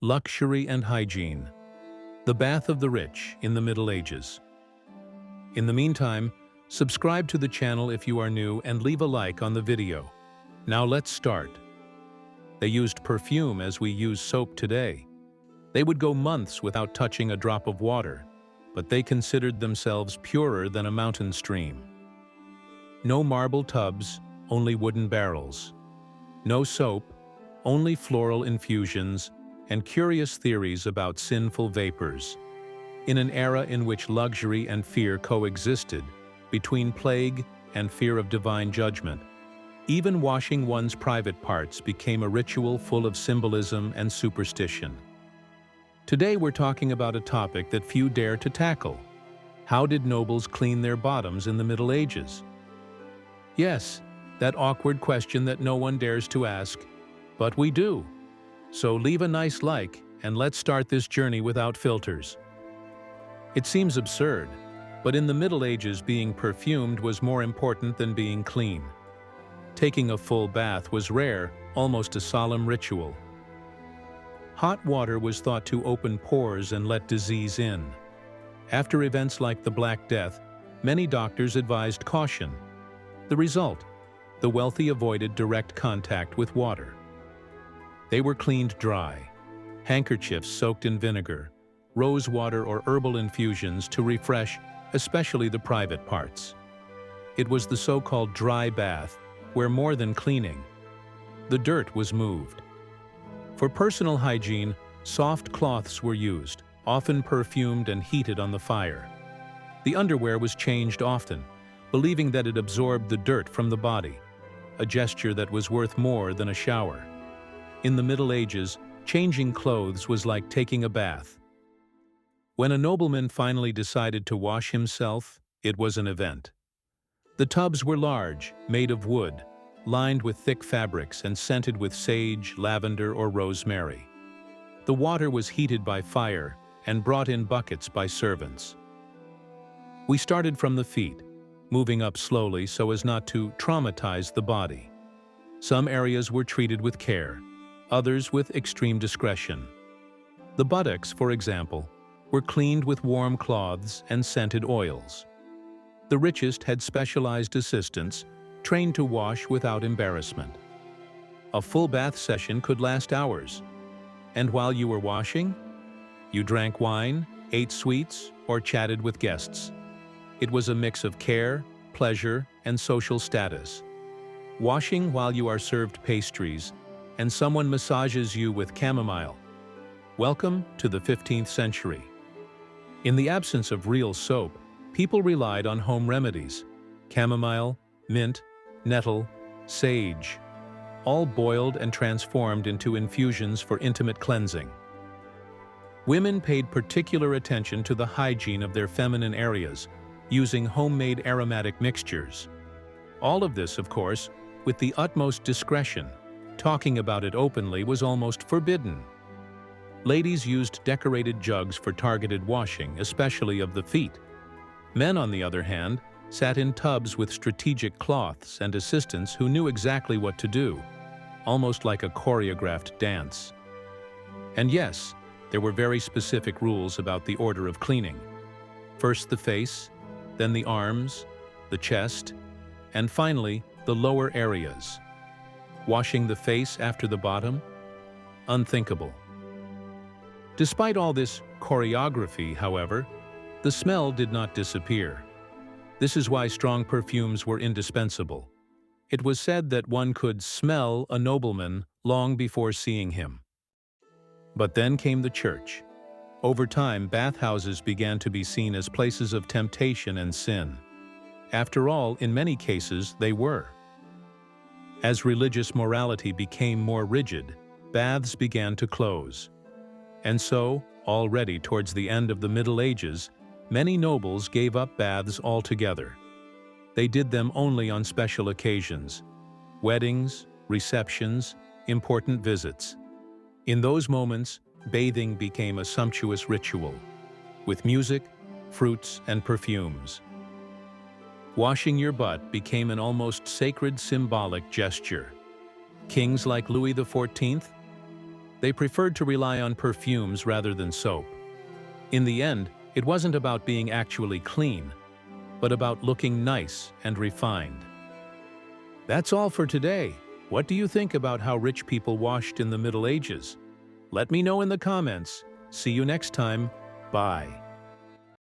Luxury and hygiene. The bath of the rich in the Middle Ages. In the meantime, subscribe to the channel if you are new and leave a like on the video. Now let's start. They used perfume as we use soap today. They would go months without touching a drop of water, but they considered themselves purer than a mountain stream. No marble tubs, only wooden barrels. No soap, only floral infusions and curious theories about sinful vapors. In an era in which luxury and fear coexisted, between plague and fear of divine judgment, even washing one's private parts became a ritual full of symbolism and superstition. Today we're talking about a topic that few dare to tackle. How did nobles clean their bottoms in the Middle Ages? Yes, that awkward question that no one dares to ask, but we do. So leave a nice like and let's start this journey without filters. It seems absurd, but in the Middle Ages being perfumed was more important than being clean. Taking a full bath was rare, almost a solemn ritual. Hot water was thought to open pores and let disease in. After events like the Black Death, many doctors advised caution. The result: the wealthy avoided direct contact with water. They were cleaned dry, handkerchiefs soaked in vinegar, rose water or herbal infusions to refresh, especially the private parts. It was the so-called dry bath, where more than cleaning, the dirt was moved. For personal hygiene, soft cloths were used, often perfumed and heated on the fire. The underwear was changed often, believing that it absorbed the dirt from the body, a gesture that was worth more than a shower. In the Middle Ages, changing clothes was like taking a bath. When a nobleman finally decided to wash himself, it was an event. The tubs were large, made of wood, lined with thick fabrics and scented with sage, lavender, or rosemary. The water was heated by fire and brought in buckets by servants. We started from the feet, moving up slowly so as not to traumatize the body. Some areas were treated with care, others with extreme discretion. The buttocks, for example, were cleaned with warm cloths and scented oils. The richest had specialized assistants, trained to wash without embarrassment. A full bath session could last hours. And while you were washing, you drank wine, ate sweets, or chatted with guests. It was a mix of care, pleasure, and social status. Washing while you are served pastries, and someone massages you with chamomile. Welcome to the 15th century. In the absence of real soap, people relied on home remedies: chamomile, mint, nettle, sage, all boiled and transformed into infusions for intimate cleansing. Women paid particular attention to the hygiene of their feminine areas, using homemade aromatic mixtures. All of this, of course, with the utmost discretion. Talking about it openly was almost forbidden. Ladies used decorated jugs for targeted washing, especially of the feet. Men, on the other hand, sat in tubs with strategic cloths and assistants who knew exactly what to do, almost like a choreographed dance. And yes, there were very specific rules about the order of cleaning. First the face, then the arms, the chest, and finally the lower areas. Washing the face after the bottom? Unthinkable. Despite all this choreography, however, the smell did not disappear. This is why strong perfumes were indispensable. It was said that one could smell a nobleman long before seeing him. But then came the church. Over time, bathhouses began to be seen as places of temptation and sin. After all, in many cases, they were. As religious morality became more rigid, baths began to close. And so, already towards the end of the Middle Ages, many nobles gave up baths altogether. They did them only on special occasions: weddings, receptions, important visits. In those moments, bathing became a sumptuous ritual, with music, fruits, and perfumes. Washing your butt became an almost sacred symbolic gesture. Kings like Louis XIV, They preferred to rely on perfumes rather than soap. In the end, it wasn't about being actually clean, but about looking nice and refined. That's all for today. What do you think about how rich people washed in the Middle Ages? Let me know in the comments. See you next time. Bye.